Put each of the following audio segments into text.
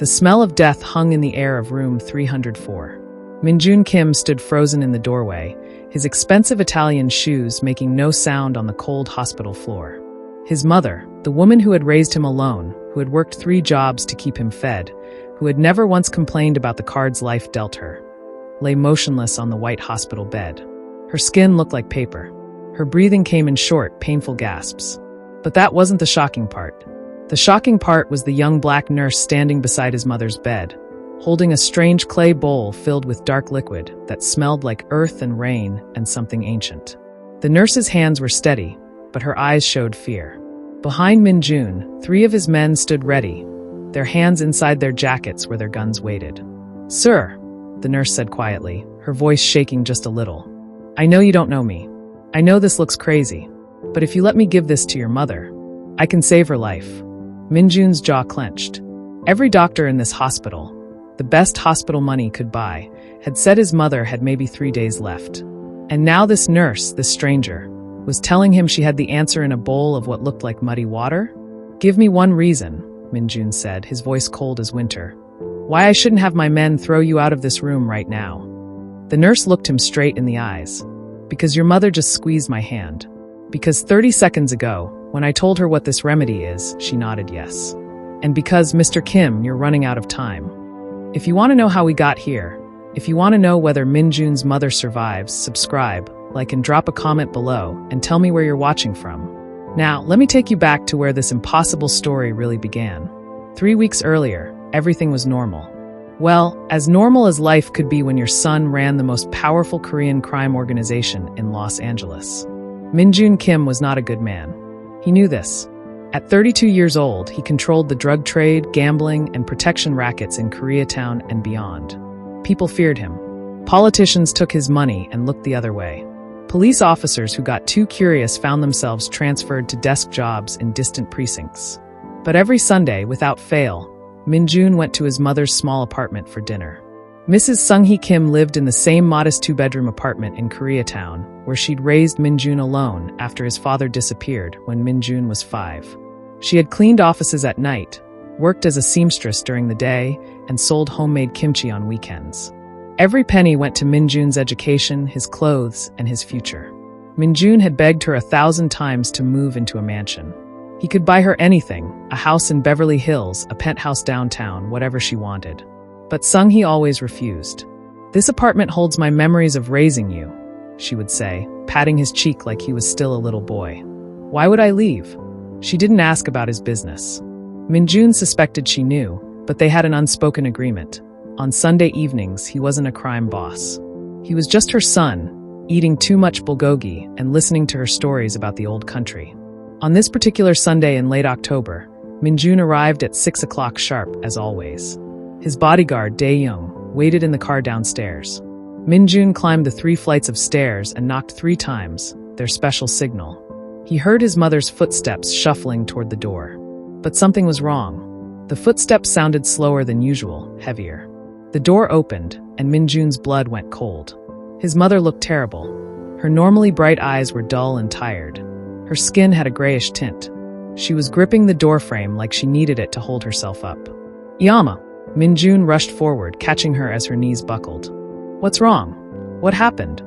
The smell of death hung in the air of room 304. Min-jun Kim stood frozen in the doorway, his expensive Italian shoes making no sound on the cold hospital floor. His mother, the woman who had raised him alone, who had worked 3 jobs to keep him fed, who had never once complained about the cards life dealt her, lay motionless on the white hospital bed. Her skin looked like paper. Her breathing came in short, painful gasps. But that wasn't the shocking part. The shocking part was the young black nurse standing beside his mother's bed, holding a strange clay bowl filled with dark liquid that smelled like earth and rain and something ancient. The nurse's hands were steady, but her eyes showed fear. Behind Min-jun, 3 of his men stood ready, their hands inside their jackets where their guns waited. "Sir," the nurse said quietly, her voice shaking just a little. "I know you don't know me. I know this looks crazy, but if you let me give this to your mother, I can save her life." Min-jun's jaw clenched. Every doctor in this hospital, the best hospital money could buy, had said his mother had maybe 3 days left. And now this nurse, this stranger, was telling him she had the answer in a bowl of what looked like muddy water? "Give me one reason," Min-jun said, his voice cold as winter. "Why I shouldn't have my men throw you out of this room right now." The nurse looked him straight in the eyes. "Because your mother just squeezed my hand. Because 30 seconds ago, when I told her what this remedy is, she nodded yes. And because, Mr. Kim, you're running out of time. If you want to know how we got here, if you want to know whether Min-jun's mother survives, subscribe, like and drop a comment below, and tell me where you're watching from. Now, let me take you back to where this impossible story really began. 3 weeks earlier, everything was normal. Well, as normal as life could be when your son ran the most powerful Korean crime organization in Los Angeles. Min-jun Kim was not a good man. He knew this. At 32 years old, he controlled the drug trade, gambling, and protection rackets in Koreatown and beyond. People feared him. Politicians took his money and looked the other way. Police officers who got too curious found themselves transferred to desk jobs in distant precincts. But every Sunday, without fail, Min-jun went to his mother's small apartment for dinner. Mrs. Sung-hee Kim lived in the same modest 2-bedroom apartment in Koreatown, where she'd raised Min-jun alone after his father disappeared when Min-jun was 5. She had cleaned offices at night, worked as a seamstress during the day, and sold homemade kimchi on weekends. Every penny went to Min-jun's education, his clothes, and his future. Min-jun had begged her 1,000 times to move into a mansion. He could buy her anything, a house in Beverly Hills, a penthouse downtown, whatever she wanted. But Sung-hee always refused. "This apartment holds my memories of raising you," she would say, patting his cheek like he was still a little boy. "Why would I leave?" She didn't ask about his business. Min-jun suspected she knew, but they had an unspoken agreement. On Sunday evenings, he wasn't a crime boss. He was just her son, eating too much bulgogi and listening to her stories about the old country. On this particular Sunday in late October, Min-jun arrived at 6 o'clock sharp, as always. His bodyguard, Dae-young, waited in the car downstairs. Min-jun climbed the 3 flights of stairs and knocked 3 times, their special signal. He heard his mother's footsteps shuffling toward the door. But something was wrong. The footsteps sounded slower than usual, heavier. The door opened, and Min-jun's blood went cold. His mother looked terrible. Her normally bright eyes were dull and tired. Her skin had a grayish tint. She was gripping the doorframe like she needed it to hold herself up. "Yama!" Min-jun rushed forward, catching her as her knees buckled. "What's wrong? What happened?"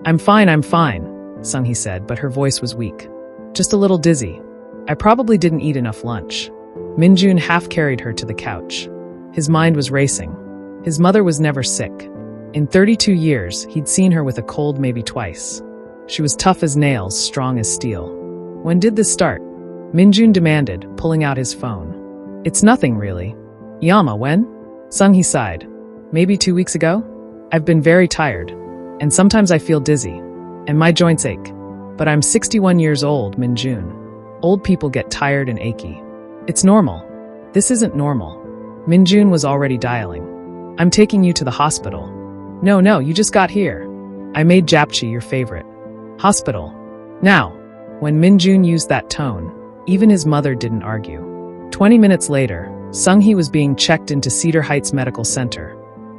I'm fine, Sung-hee said, but her voice was weak. "Just a little dizzy. I probably didn't eat enough lunch." Min-jun half-carried her to the couch. His mind was racing. His mother was never sick. In 32 years, he'd seen her with a cold maybe twice. She was tough as nails, strong as steel. "When did this start?" Min-jun demanded, pulling out his phone. "It's nothing, really." "Yama, when?" Sung-hee sighed. "Maybe 2 weeks ago? I've been very tired. And sometimes I feel dizzy. And my joints ache. But I'm 61 years old, Min-jun. Old people get tired and achy. It's normal." "This isn't normal." Min-jun was already dialing. "I'm taking you to the hospital." No, you just got here. I made japchae, your favorite." "Hospital. Now." When Min-jun used that tone, even his mother didn't argue. 20 minutes later, Sung-hee was being checked into Cedar Heights Medical Center,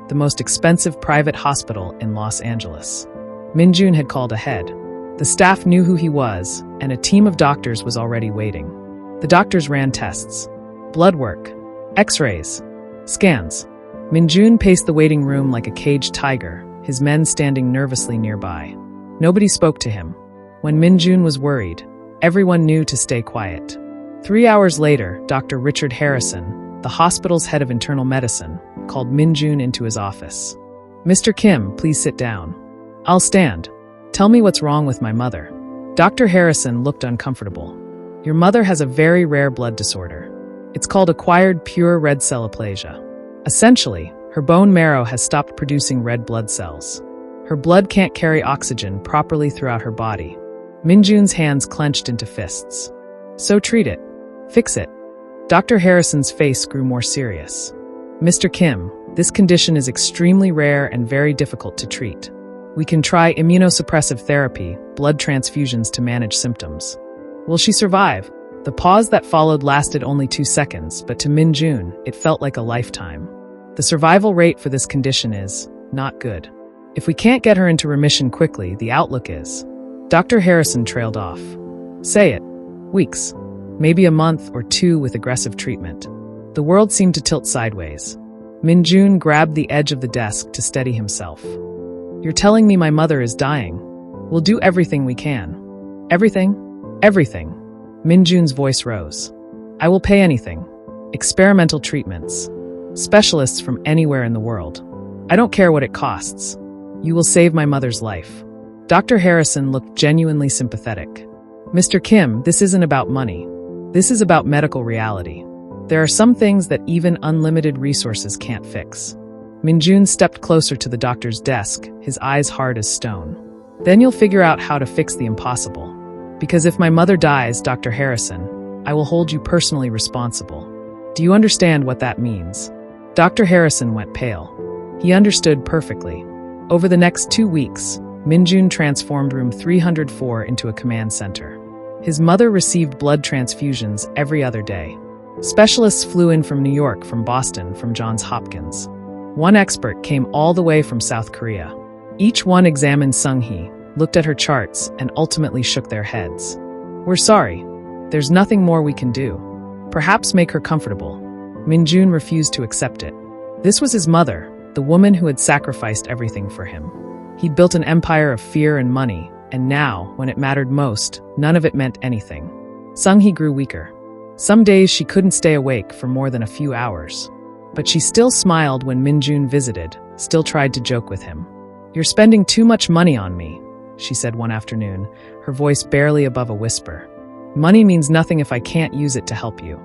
the most expensive private hospital in Los Angeles. Min-jun had called ahead. The staff knew who he was, and a team of doctors was already waiting. The doctors ran tests. Blood work. X-rays. Scans. Min-jun paced the waiting room like a caged tiger, his men standing nervously nearby. Nobody spoke to him. When Min-jun was worried, everyone knew to stay quiet. 3 hours later, Dr. Richard Harrison, the hospital's head of internal medicine, called Min-jun into his office. "Mr. Kim, please sit down." "I'll stand. Tell me what's wrong with my mother." Dr. Harrison looked uncomfortable. "Your mother has a very rare blood disorder. It's called acquired pure red cell aplasia. Essentially, her bone marrow has stopped producing red blood cells. Her blood can't carry oxygen properly throughout her body." Min-jun's hands clenched into fists. "So treat it. Fix it." Dr. Harrison's face grew more serious. "Mr. Kim, this condition is extremely rare and very difficult to treat. We can try immunosuppressive therapy, blood transfusions to manage symptoms." "Will she survive?" The pause that followed lasted only 2 seconds, but to Min-jun, it felt like a lifetime. "The survival rate for this condition is not good. If we can't get her into remission quickly, the outlook is..." Dr. Harrison trailed off. "Say it. Weeks. Maybe a month or 2 with aggressive treatment." The world seemed to tilt sideways. Min-jun grabbed the edge of the desk to steady himself. "You're telling me my mother is dying? We'll do everything we can." "Everything? Everything." Min-jun's voice rose. "I will pay anything. Experimental treatments. Specialists from anywhere in the world. I don't care what it costs. You will save my mother's life." Dr. Harrison looked genuinely sympathetic. "Mr. Kim, this isn't about money. This is about medical reality. There are some things that even unlimited resources can't fix." Min-jun stepped closer to the doctor's desk, his eyes hard as stone. "Then you'll figure out how to fix the impossible. Because if my mother dies, Dr. Harrison, I will hold you personally responsible. Do you understand what that means?" Dr. Harrison went pale. He understood perfectly. Over the next 2 weeks, Min-jun transformed room 304 into a command center. His mother received blood transfusions every other day. Specialists flew in from New York, from Boston, from Johns Hopkins. One expert came all the way from South Korea. Each one examined Sung-hee, looked at her charts, and ultimately shook their heads. "We're sorry. There's nothing more we can do. Perhaps make her comfortable." Min-jun refused to accept it. This was his mother, the woman who had sacrificed everything for him. He'd built an empire of fear and money, and now, when it mattered most, none of it meant anything. Sung-hee grew weaker. Some days she couldn't stay awake for more than a few hours. But she still smiled when Min-jun visited, still tried to joke with him. "You're spending too much money on me," she said one afternoon, her voice barely above a whisper. "Money means nothing if I can't use it to help you."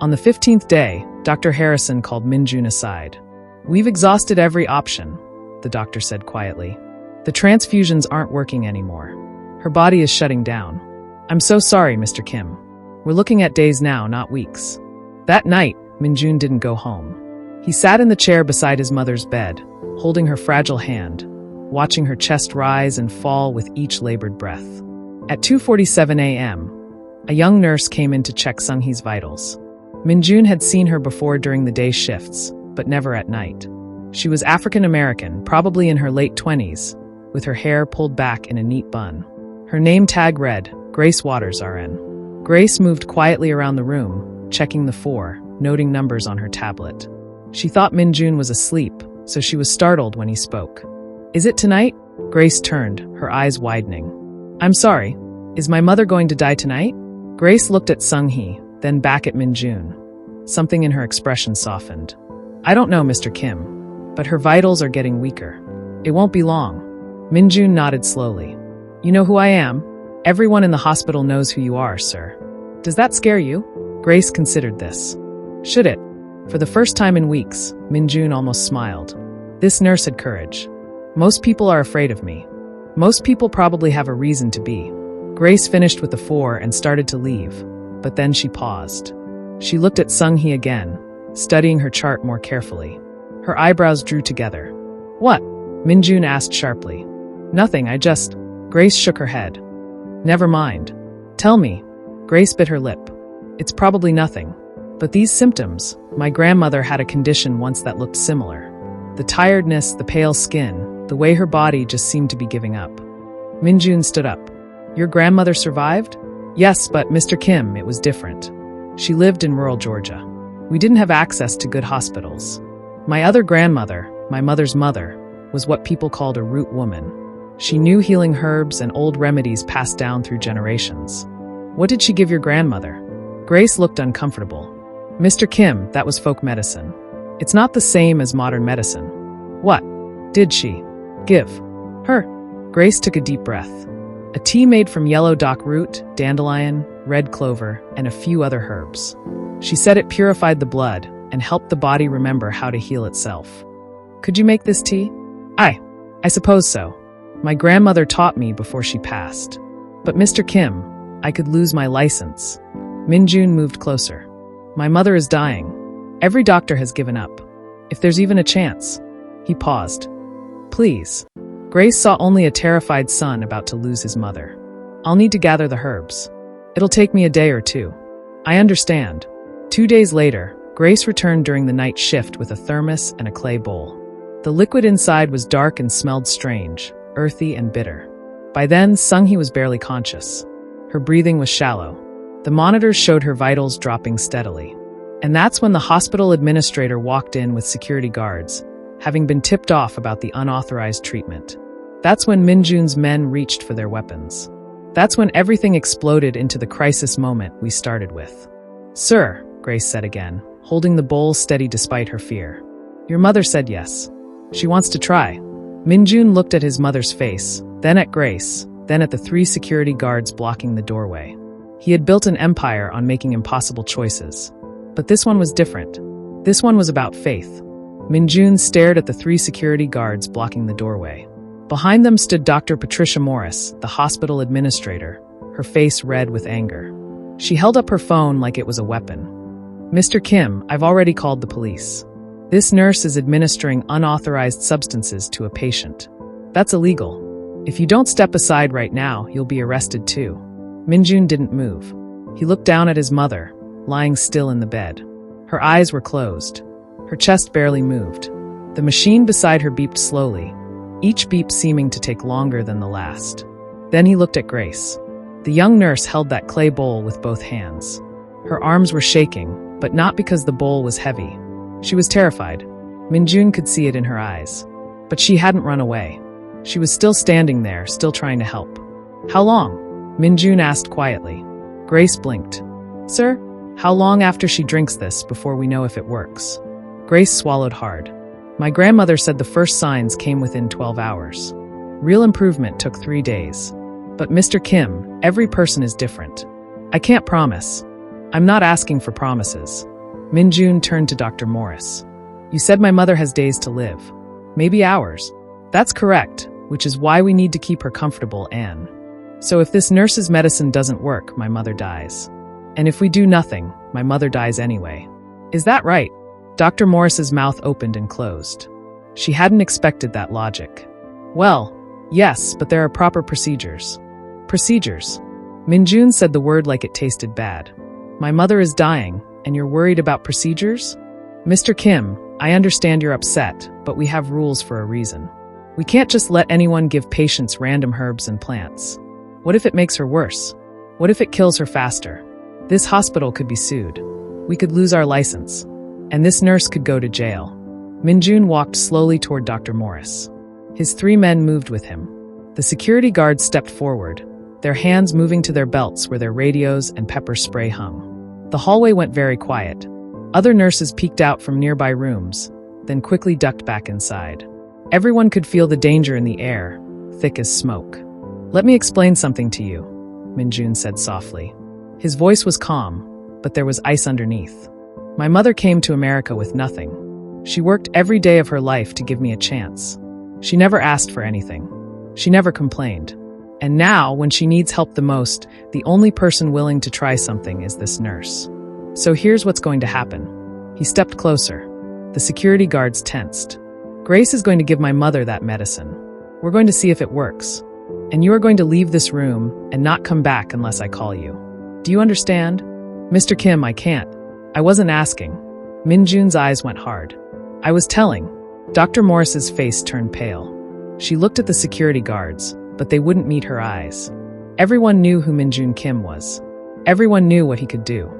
On the 15th day, Dr. Harrison called Min-jun aside. "We've exhausted every option," the doctor said quietly. "The transfusions aren't working anymore. Her body is shutting down. I'm so sorry, Mr. Kim. We're looking at days now, not weeks." That night, Min-jun didn't go home. He sat in the chair beside his mother's bed, holding her fragile hand, watching her chest rise and fall with each labored breath. At 2:47 a.m., a young nurse came in to check Sung-hee's vitals. Min-jun had seen her before during the day shifts, but never at night. She was African American, probably in her late 20s, with her hair pulled back in a neat bun. Her name tag read, Grace Waters, RN. Grace moved quietly around the room, checking the 4, noting numbers on her tablet. She thought Min-jun was asleep, so she was startled when he spoke. "Is it tonight?" Grace turned, her eyes widening. "I'm sorry. Is my mother going to die tonight?" Grace looked at Sung-hee, then back at Min-jun. Something in her expression softened. "I don't know, Mr. Kim, but her vitals are getting weaker. It won't be long." Min-jun nodded slowly. "You know who I am? Everyone in the hospital knows who you are, sir. Does that scare you?" Grace considered this. Should it? For the first time in weeks, Min-jun almost smiled. This nurse had courage. "Most people are afraid of me. Most people probably have a reason to be." Grace finished with the 4 and started to leave, but then she paused. She looked at Sung-hee again, studying her chart more carefully. Her eyebrows drew together. "What?" Min-jun asked sharply. "Nothing, I just..." Grace shook her head. "Never mind. Tell me." Grace bit her lip. "It's probably nothing. But these symptoms, my grandmother had a condition once that looked similar. The tiredness, the pale skin, the way her body just seemed to be giving up." Min-jun stood up. "Your grandmother survived?" "Yes, but Mr. Kim, it was different. She lived in rural Georgia. We didn't have access to good hospitals. My other grandmother, my mother's mother, was what people called a root woman. She knew healing herbs and old remedies passed down through generations. What did she give your grandmother? Grace looked uncomfortable. Mr. Kim, that was folk medicine. It's not the same as modern medicine. What did she give her? Grace took a deep breath. A tea made from yellow dock root, dandelion, red clover, and a few other herbs. She said it purified the blood and helped the body remember how to heal itself. Could you make this tea? I suppose so. My grandmother taught me before she passed. But Mr. Kim, I could lose my license. Min-jun moved closer. My mother is dying. Every doctor has given up. If there's even a chance. He paused. Please. Grace saw only a terrified son about to lose his mother. I'll need to gather the herbs. It'll take me a day or two. I understand. 2 days later, Grace returned during the night shift with a thermos and a clay bowl. The liquid inside was dark and smelled strange, earthy and bitter. By then, Sung-hee was barely conscious. Her breathing was shallow. The monitors showed her vitals dropping steadily. And that's when the hospital administrator walked in with security guards, having been tipped off about the unauthorized treatment. That's when Min-jun's men reached for their weapons. That's when everything exploded into the crisis moment we started with. Sir, Grace said again, holding the bowl steady despite her fear. Your mother said yes. She wants to try. Min-jun looked at his mother's face, then at Grace, then at the 3 security guards blocking the doorway. He had built an empire on making impossible choices. But this one was different. This one was about faith. Min-jun stared at the 3 security guards blocking the doorway. Behind them stood Dr. Patricia Morris, the hospital administrator, her face red with anger. She held up her phone like it was a weapon. Mr. Kim, I've already called the police. This nurse is administering unauthorized substances to a patient. That's illegal. If you don't step aside right now, you'll be arrested too. Min-jun didn't move. He looked down at his mother, lying still in the bed. Her eyes were closed. Her chest barely moved. The machine beside her beeped slowly, each beep seeming to take longer than the last. Then he looked at Grace. The young nurse held that clay bowl with both hands. Her arms were shaking, but not because the bowl was heavy. She was terrified. Min-jun could see it in her eyes. But she hadn't run away. She was still standing there, still trying to help. How long? Min-jun asked quietly. Grace blinked. Sir? How long after she drinks this before we know if it works? Grace swallowed hard. My grandmother said the first signs came within 12 hours. Real improvement took 3 days. But Mr. Kim, every person is different. I can't promise. I'm not asking for promises. Min-jun turned to Dr. Morris. You said my mother has days to live. Maybe hours. That's correct, which is why we need to keep her comfortable, Anne. So if this nurse's medicine doesn't work, my mother dies. And if we do nothing, my mother dies anyway. Is that right? Dr. Morris's mouth opened and closed. She hadn't expected that logic. Well, yes, but there are proper procedures. Procedures. Min-jun said the word like it tasted bad. My mother is dying, and you're worried about procedures? Mr. Kim, I understand you're upset, but we have rules for a reason. We can't just let anyone give patients random herbs and plants. What if it makes her worse? What if it kills her faster? This hospital could be sued. We could lose our license. And this nurse could go to jail. Min-jun walked slowly toward Dr. Morris. His 3 men moved with him. The security guards stepped forward, their hands moving to their belts where their radios and pepper spray hung. The hallway went very quiet. Other nurses peeked out from nearby rooms, then quickly ducked back inside. Everyone could feel the danger in the air, thick as smoke. Let me explain something to you, Min-jun said softly. His voice was calm, but there was ice underneath. My mother came to America with nothing. She worked every day of her life to give me a chance. She never asked for anything. She never complained. And now, when she needs help the most, the only person willing to try something is this nurse. So here's what's going to happen. He stepped closer. The security guards tensed. Grace is going to give my mother that medicine. We're going to see if it works. And you are going to leave this room and not come back unless I call you. Do you understand? Mr. Kim, I can't. I wasn't asking. Min-jun's eyes went hard. I was telling. Dr. Morris's face turned pale. She looked at the security guards, but they wouldn't meet her eyes. Everyone knew who Min-jun Kim was. Everyone knew what he could do.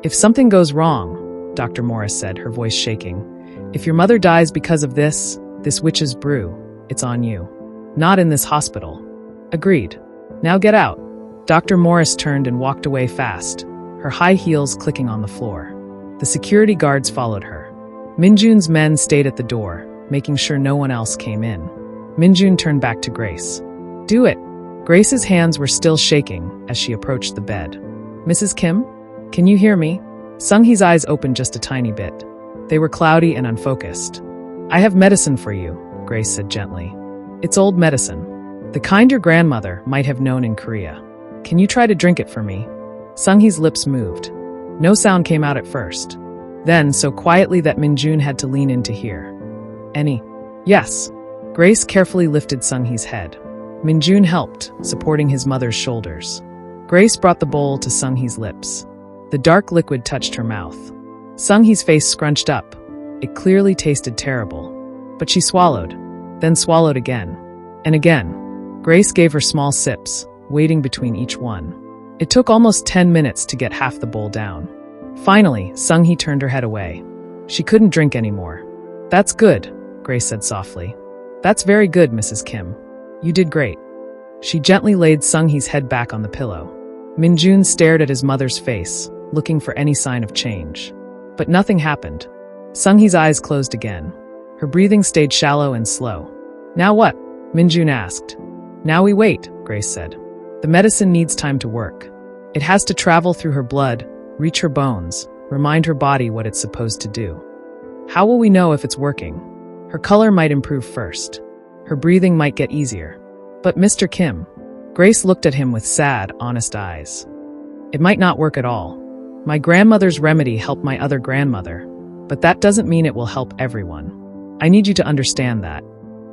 If something goes wrong, Dr. Morris said, her voice shaking, If your mother dies because of this witch's brew, it's on you. Not in this hospital. Agreed. Now get out. Dr. Morris turned and walked away fast, her high heels clicking on the floor. The security guards followed her. Min-jun's men stayed at the door, making sure no one else came in. Min-jun turned back to Grace. Do it. Grace's hands were still shaking as she approached the bed. Mrs. Kim? Can you hear me? Sung-hee's eyes opened just a tiny bit. They were cloudy and unfocused. I have medicine for you, Grace said gently. It's old medicine. The kind your grandmother might have known in Korea. Can you try to drink it for me? Sung-hee's lips moved. No sound came out at first. Then, so quietly that Min-jun had to lean in to hear. Any? Yes. Grace carefully lifted Sung-hee's head. Min-jun helped, supporting his mother's shoulders. Grace brought the bowl to Sung-hee's lips. The dark liquid touched her mouth. Sung-hee's face scrunched up. It clearly tasted terrible. But she swallowed, then swallowed again. And again. Grace gave her small sips, waiting between each one. It took almost 10 minutes to get half the bowl down. Finally, Sung-hee turned her head away. She couldn't drink anymore. That's good, Grace said softly. That's very good, Mrs. Kim. You did great. She gently laid Sung-hee's head back on the pillow. Min-jun stared at his mother's face, looking for any sign of change. But nothing happened. Sung-hee's eyes closed again. Her breathing stayed shallow and slow. Now what? Min-jun asked. Now we wait, Grace said. The medicine needs time to work. It has to travel through her blood, reach her bones, remind her body what it's supposed to do. How will we know if it's working? Her color might improve first. Her breathing might get easier. But Mr. Kim, Grace looked at him with sad, honest eyes. It might not work at all. My grandmother's remedy helped my other grandmother, but that doesn't mean it will help everyone. I need you to understand that.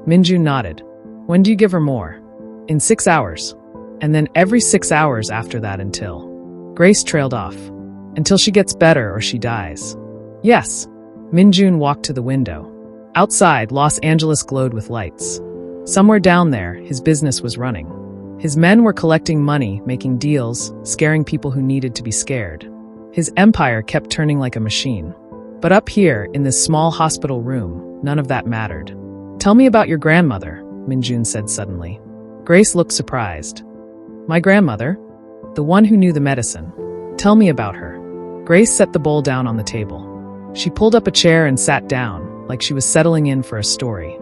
Min-jun nodded. When do you give her more? In 6 hours. And then every 6 hours after that until... Grace trailed off. Until she gets better or she dies. Yes. Min-jun walked to the window. Outside, Los Angeles glowed with lights. Somewhere down there, his business was running. His men were collecting money, making deals, scaring people who needed to be scared. His empire kept turning like a machine. But up here, in this small hospital room, none of that mattered. Tell me about your grandmother, Min-jun said suddenly. Grace looked surprised. My grandmother? The one who knew the medicine. Tell me about her. Grace set the bowl down on the table. She pulled up a chair and sat down, like she was settling in for a story.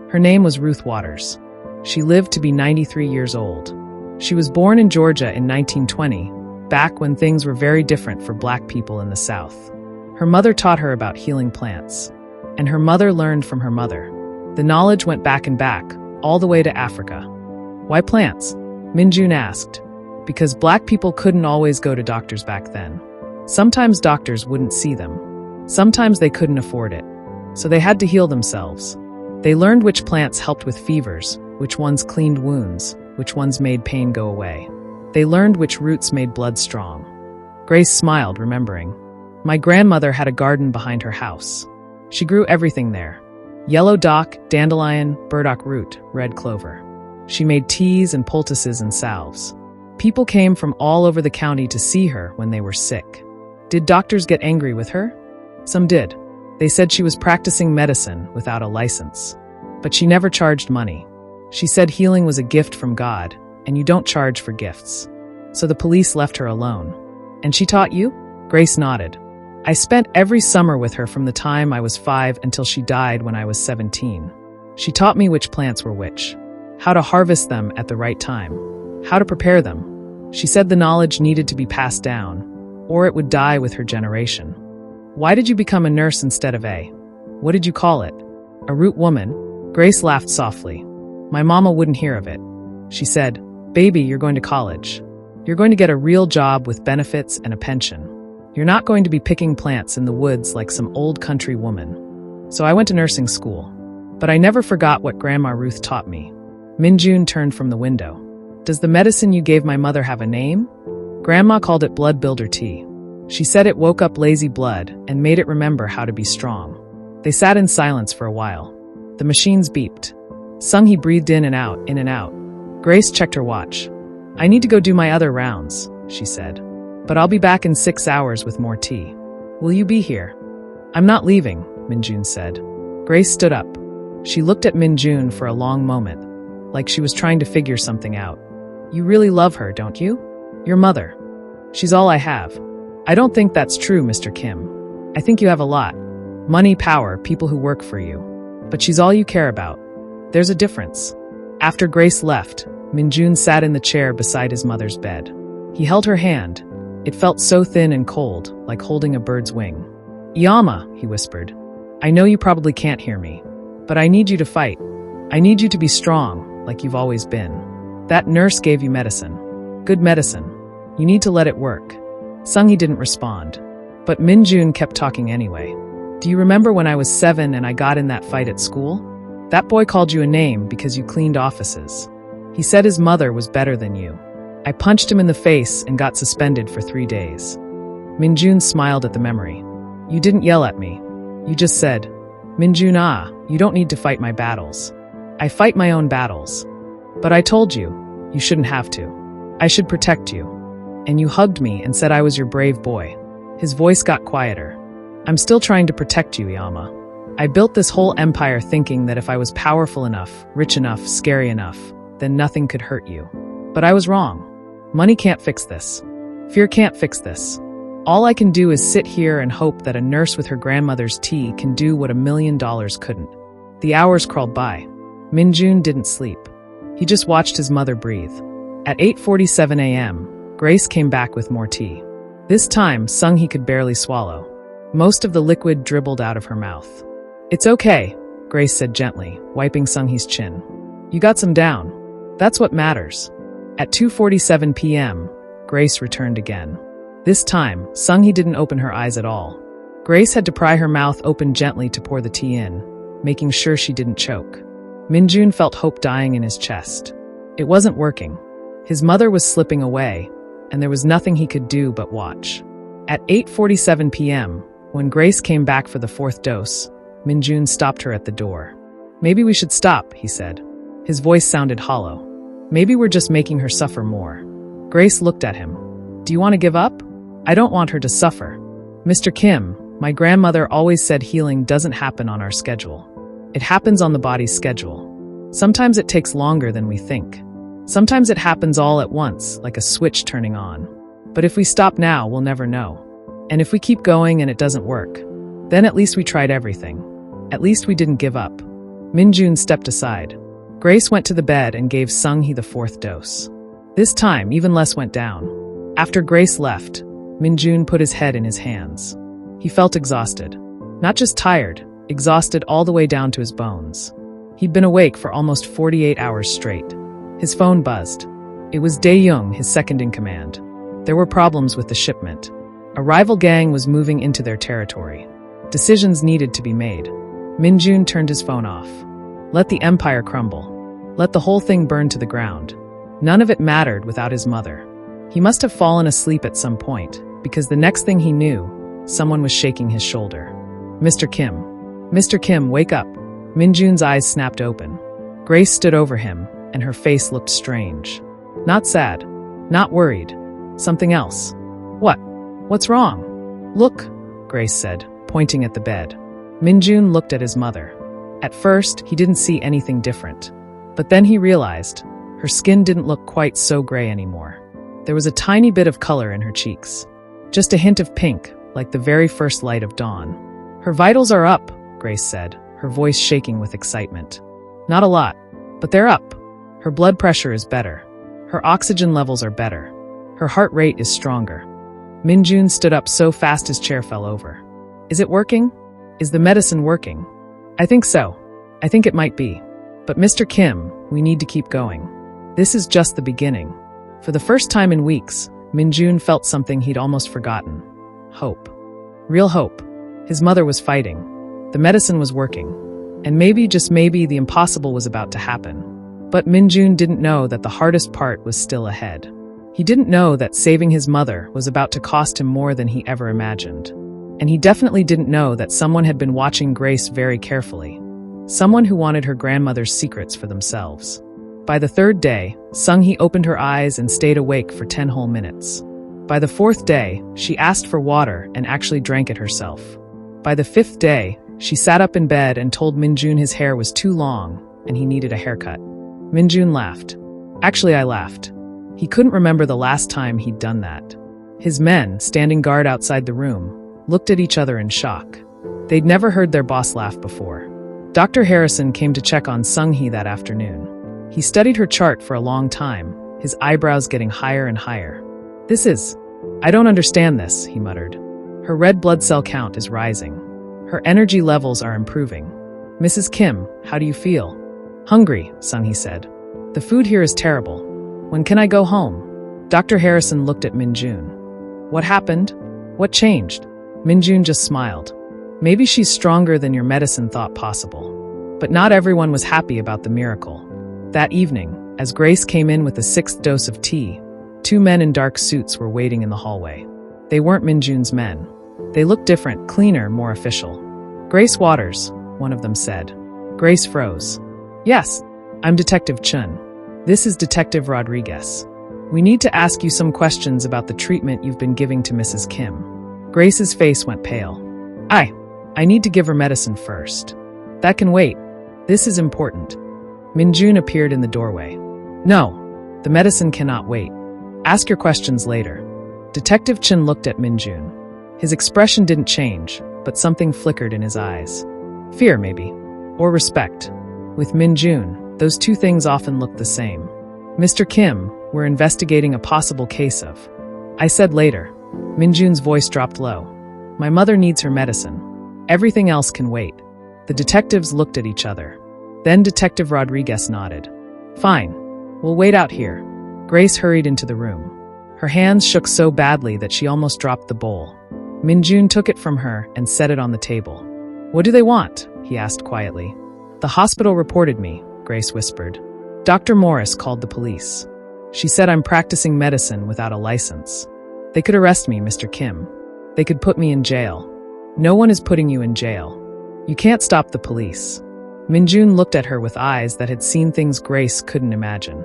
Her name was Ruth Waters. She lived to be 93 years old. She was born in Georgia in 1920, back when things were very different for Black people in the South. Her mother taught her about healing plants. And her mother learned from her mother. The knowledge went back and back, all the way to Africa. Why plants? Min-jun asked. Because Black people couldn't always go to doctors back then. Sometimes doctors wouldn't see them. Sometimes they couldn't afford it. So they had to heal themselves. They learned which plants helped with fevers, which ones cleaned wounds, which ones made pain go away. They learned which roots made blood strong. Grace smiled, remembering. My grandmother had a garden behind her house. She grew everything there. Yellow dock, dandelion, burdock root, red clover. She made teas and poultices and salves. People came from all over the county to see her when they were sick. Did doctors get angry with her? Some did. They said she was practicing medicine without a license. But she never charged money. She said healing was a gift from God, and you don't charge for gifts. So the police left her alone. And she taught you? Grace nodded. I spent every summer with her from the time I was 5 until she died when I was 17. She taught me which plants were which, how to harvest them at the right time, how to prepare them. She said the knowledge needed to be passed down, or it would die with her generation. Why did you become a nurse instead of what did you call it? A root woman? Grace laughed softly. My mama wouldn't hear of it. She said, baby, you're going to college. You're going to get a real job with benefits and a pension. You're not going to be picking plants in the woods like some old country woman. So I went to nursing school. But I never forgot what Grandma Ruth taught me. Min-jun turned from the window. Does the medicine you gave my mother have a name? Grandma called it blood builder tea. She said it woke up lazy blood and made it remember how to be strong. They sat in silence for a while. The machines beeped. Sung-hee breathed in and out, in and out. Grace checked her watch. I need to go do my other rounds, she said. But I'll be back in 6 hours with more tea. Will you be here? I'm not leaving, Min-jun said. Grace stood up. She looked at Min-jun for a long moment, like she was trying to figure something out. You really love her, don't you? Your mother. She's all I have. I don't think that's true, Mr. Kim. I think you have a lot. Money, power, people who work for you. But she's all you care about. There's a difference. After Grace left, Min-jun sat in the chair beside his mother's bed. He held her hand. It felt so thin and cold, like holding a bird's wing. Yama, he whispered. I know you probably can't hear me, but I need you to fight. I need you to be strong, like you've always been. That nurse gave you medicine. Good medicine. You need to let it work. Sung-hee didn't respond, but Min-jun kept talking anyway. Do you remember when I was 7 and I got in that fight at school? That boy called you a name because you cleaned offices. He said his mother was better than you. I punched him in the face and got suspended for 3 days. Min-jun smiled at the memory. You didn't yell at me. You just said, Min-jun, you don't need to fight my battles. I fight my own battles. But I told you, you shouldn't have to. I should protect you. And you hugged me and said I was your brave boy. His voice got quieter. I'm still trying to protect you, Yama. I built this whole empire thinking that if I was powerful enough, rich enough, scary enough, then nothing could hurt you. But I was wrong. Money can't fix this. Fear can't fix this. All I can do is sit here and hope that a nurse with her grandmother's tea can do what $1 million couldn't. The hours crawled by. Min-jun didn't sleep. He just watched his mother breathe. At 8:47 a.m., Grace came back with more tea. This time, Sung-hee could barely swallow. Most of the liquid dribbled out of her mouth. It's okay, Grace said gently, wiping Sung-hee's chin. You got some down. That's what matters. At 2:47 p.m., Grace returned again. This time, Sung-hee didn't open her eyes at all. Grace had to pry her mouth open gently to pour the tea in, making sure she didn't choke. Min-jun felt hope dying in his chest. It wasn't working. His mother was slipping away, and there was nothing he could do but watch. At 8:47 p.m., when Grace came back for the 4th dose, Min-jun stopped her at the door. Maybe we should stop, he said. His voice sounded hollow. Maybe we're just making her suffer more. Grace looked at him. Do you want to give up? I don't want her to suffer. Mr. Kim, my grandmother always said healing doesn't happen on our schedule. It happens on the body's schedule. Sometimes it takes longer than we think. Sometimes it happens all at once, like a switch turning on. But if we stop now, we'll never know. And if we keep going and it doesn't work, then at least we tried everything. At least we didn't give up. Min-jun stepped aside. Grace went to the bed and gave Sung-hee the 4th dose. This time, even less went down. After Grace left, Min-jun put his head in his hands. He felt exhausted. Not just tired, exhausted all the way down to his bones. He'd been awake for almost 48 hours straight. His phone buzzed. It was Dae-young, his second-in-command. There were problems with the shipment. A rival gang was moving into their territory. Decisions needed to be made. Min-jun turned his phone off. Let the empire crumble. Let the whole thing burn to the ground. None of it mattered without his mother. He must have fallen asleep at some point, because the next thing he knew, someone was shaking his shoulder. Mr. Kim. Mr. Kim, wake up. Min-jun's eyes snapped open. Grace stood over him, and her face looked strange. Not sad. Not worried. Something else. What? What's wrong? Look, Grace said, pointing at the bed. Min-jun looked at his mother. At first, he didn't see anything different. But then he realized her skin didn't look quite so gray anymore. There was a tiny bit of color in her cheeks. Just a hint of pink, like the very first light of dawn. Her vitals are up, Grace said, her voice shaking with excitement. Not a lot, but they're up. Her blood pressure is better. Her oxygen levels are better. Her heart rate is stronger. Min-jun stood up so fast his chair fell over. Is it working? Is the medicine working? I think so. I think it might be. But Mr. Kim, we need to keep going. This is just the beginning. For the first time in weeks, Min-jun felt something he'd almost forgotten. Hope. Real hope. His mother was fighting. The medicine was working. And maybe, just maybe, the impossible was about to happen. But Min-jun didn't know that the hardest part was still ahead. He didn't know that saving his mother was about to cost him more than he ever imagined. And he definitely didn't know that someone had been watching Grace very carefully. Someone who wanted her grandmother's secrets for themselves. By the 3rd day, Sung-hee opened her eyes and stayed awake for 10 whole minutes. By the 4th day, she asked for water and actually drank it herself. By the 5th day, She sat up in bed and told Min-jun his hair was too long and he needed a haircut. Min-jun laughed. Actually, I laughed. He couldn't remember the last time he'd done that. His men, standing guard outside the room, looked at each other in shock. They'd never heard their boss laugh before. Dr. Harrison came to check on Sung-hee that afternoon. He studied her chart for a long time, his eyebrows getting higher and higher. I don't understand this, he muttered. Her red blood cell count is rising. Her energy levels are improving. Mrs. Kim, how do you feel? Hungry, Sung-hee said. The food here is terrible. When can I go home? Dr. Harrison looked at Min-jun. What happened? What changed? Min-jun just smiled. Maybe she's stronger than your medicine thought possible. But not everyone was happy about the miracle. That evening, as Grace came in with the 6th dose of tea, 2 men in dark suits were waiting in the hallway. They weren't Min-jun's men. They looked different, cleaner, more official. Grace Waters, one of them said. Grace froze. Yes, I'm Detective Chun. This is Detective Rodriguez. We need to ask you some questions about the treatment you've been giving to Mrs. Kim. Grace's face went pale. I need to give her medicine first. That can wait. This is important. Min-jun appeared in the doorway. No, the medicine cannot wait. Ask your questions later. Detective Chun looked at Min-jun. His expression didn't change, but something flickered in his eyes. Fear, maybe. Or respect. With Min-jun, those 2 things often look the same. Mr. Kim, we're investigating a possible case of. I said later. Min-jun's voice dropped low. My mother needs her medicine. Everything else can wait. The detectives looked at each other. Then Detective Rodriguez nodded. Fine. We'll wait out here. Grace hurried into the room. Her hands shook so badly that she almost dropped the bowl. Min-jun took it from her and set it on the table. What do they want? He asked quietly. The hospital reported me, Grace whispered. Dr. Morris called the police. She said I'm practicing medicine without a license. They could arrest me, Mr. Kim. They could put me in jail. No one is putting you in jail. You can't stop the police. Min-jun looked at her with eyes that had seen things Grace couldn't imagine.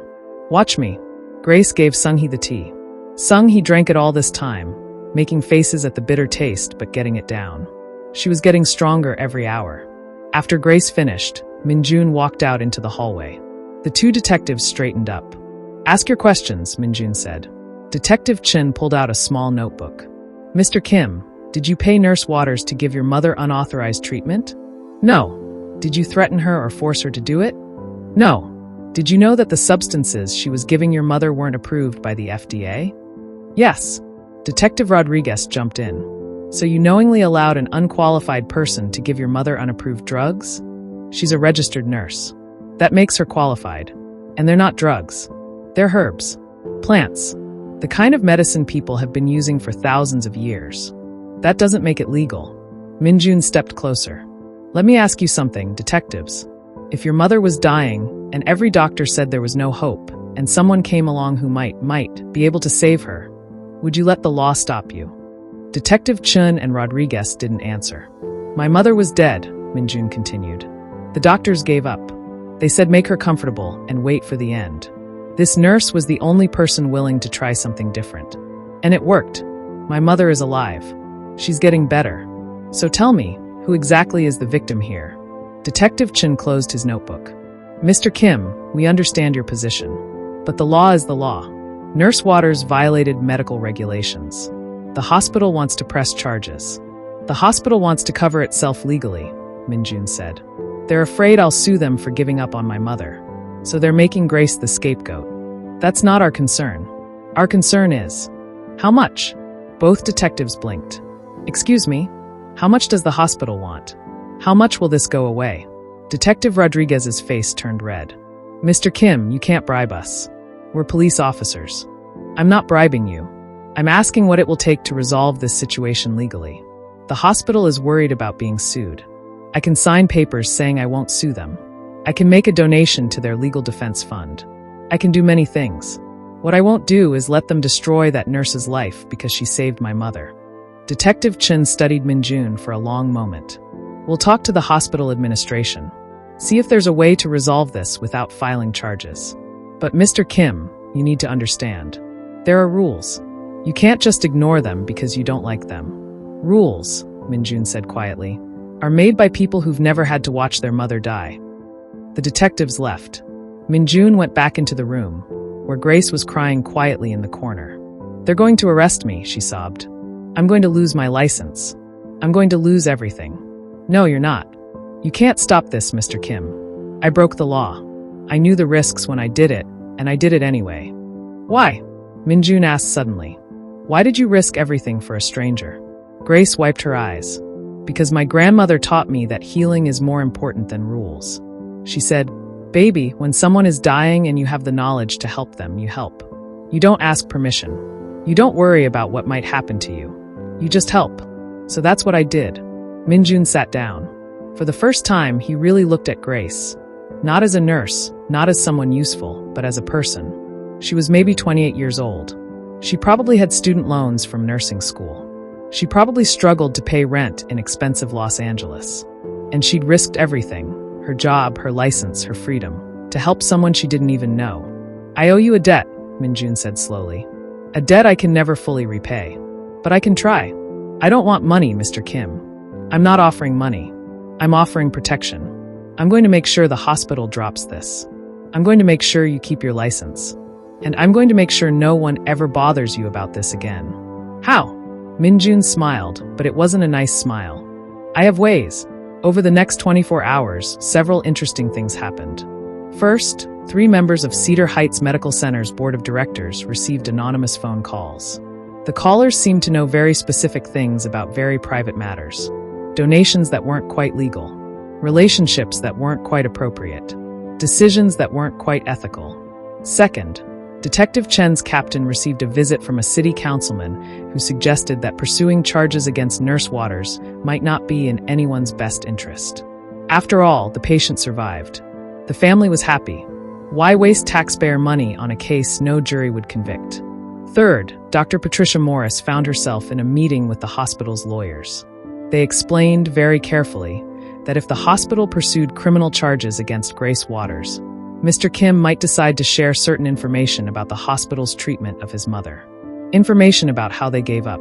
Watch me. Grace gave Sung-hee the tea. Sung-hee drank it all this time, making faces at the bitter taste but getting it down. She was getting stronger every hour. After Grace finished, Min-jun walked out into the hallway. The 2 detectives straightened up. Ask your questions, Min-jun said. Detective Chun pulled out a small notebook. Mr. Kim, did you pay Nurse Waters to give your mother unauthorized treatment? No. Did you threaten her or force her to do it? No. Did you know that the substances she was giving your mother weren't approved by the FDA? Yes. Detective Rodriguez jumped in. So you knowingly allowed an unqualified person to give your mother unapproved drugs? She's a registered nurse. That makes her qualified. And they're not drugs. They're herbs. Plants. The kind of medicine people have been using for thousands of years. That doesn't make it legal. Min-jun stepped closer. Let me ask you something, detectives. If your mother was dying, and every doctor said there was no hope, and someone came along who might be able to save her, would you let the law stop you? Detective Chun and Rodriguez didn't answer. My mother was dead, Min-jun continued. The doctors gave up. They said make her comfortable and wait for the end. This nurse was the only person willing to try something different. And it worked. My mother is alive. She's getting better. So tell me, who exactly is the victim here? Detective Chun closed his notebook. Mr. Kim, we understand your position. But the law is the law. Nurse Waters violated medical regulations. The hospital wants to press charges. The hospital wants to cover itself legally, Min-jun said. They're afraid I'll sue them for giving up on my mother. So they're making Grace the scapegoat. That's not our concern. Our concern is, how much? Both detectives blinked. Excuse me, how much does the hospital want? How much will this go away? Detective Rodriguez's face turned red. Mr. Kim, you can't bribe us. We're police officers. I'm not bribing you. I'm asking what it will take to resolve this situation legally. The hospital is worried about being sued. I can sign papers saying I won't sue them. I can make a donation to their legal defense fund. I can do many things. What I won't do is let them destroy that nurse's life because she saved my mother. Detective Chun studied Min-jun for a long moment. We'll talk to the hospital administration. See if there's a way to resolve this without filing charges. But Mr. Kim, you need to understand. There are rules. You can't just ignore them because you don't like them. Rules, Min-jun said quietly. are made by people who've never had to watch their mother die. The detectives left. Min-jun went back into the room, where Grace was crying quietly in the corner. "They're going to arrest me," she sobbed. "I'm going to lose my license. I'm going to lose everything." "No, you're not. You can't stop this, Mr. Kim. I broke the law. I knew the risks when I did it, and I did it anyway." "Why?" Min-jun asked suddenly. "Why did you risk everything for a stranger?" Grace wiped her eyes. "Because my grandmother taught me that healing is more important than rules." She said, "Baby, when someone is dying and you have the knowledge to help them, you help. You don't ask permission. You don't worry about what might happen to you. You just help." "So that's what I did." Min-jun sat down. For the first time, he really looked at Grace. Not as a nurse, not as someone useful, but as a person. She was maybe 28 years old. She probably had student loans from nursing school. She probably struggled to pay rent in expensive Los Angeles. And she'd risked everything, her job, her license, her freedom, to help someone she didn't even know. "I owe you a debt," Min-jun said slowly. "A debt I can never fully repay. But I can try. I don't want money, Mr. Kim. I'm not offering money. I'm offering protection. I'm going to make sure the hospital drops this. I'm going to make sure you keep your license. And I'm going to make sure no one ever bothers you about this again." "How?" Min-jun smiled, but it wasn't a nice smile. "I have ways." Over the next 24 hours, several interesting things happened. First, 3 members of Cedar Heights Medical Center's board of directors received anonymous phone calls. The callers seemed to know very specific things about very private matters. Donations that weren't quite legal. Relationships that weren't quite appropriate. Decisions that weren't quite ethical. Second, Detective Chen's captain received a visit from a city councilman who suggested that pursuing charges against Nurse Waters might not be in anyone's best interest. After all, the patient survived. The family was happy. Why waste taxpayer money on a case no jury would convict? Third, Dr. Patricia Morris found herself in a meeting with the hospital's lawyers. They explained very carefully that if the hospital pursued criminal charges against Grace Waters, Mr. Kim might decide to share certain information about the hospital's treatment of his mother. Information about how they gave up,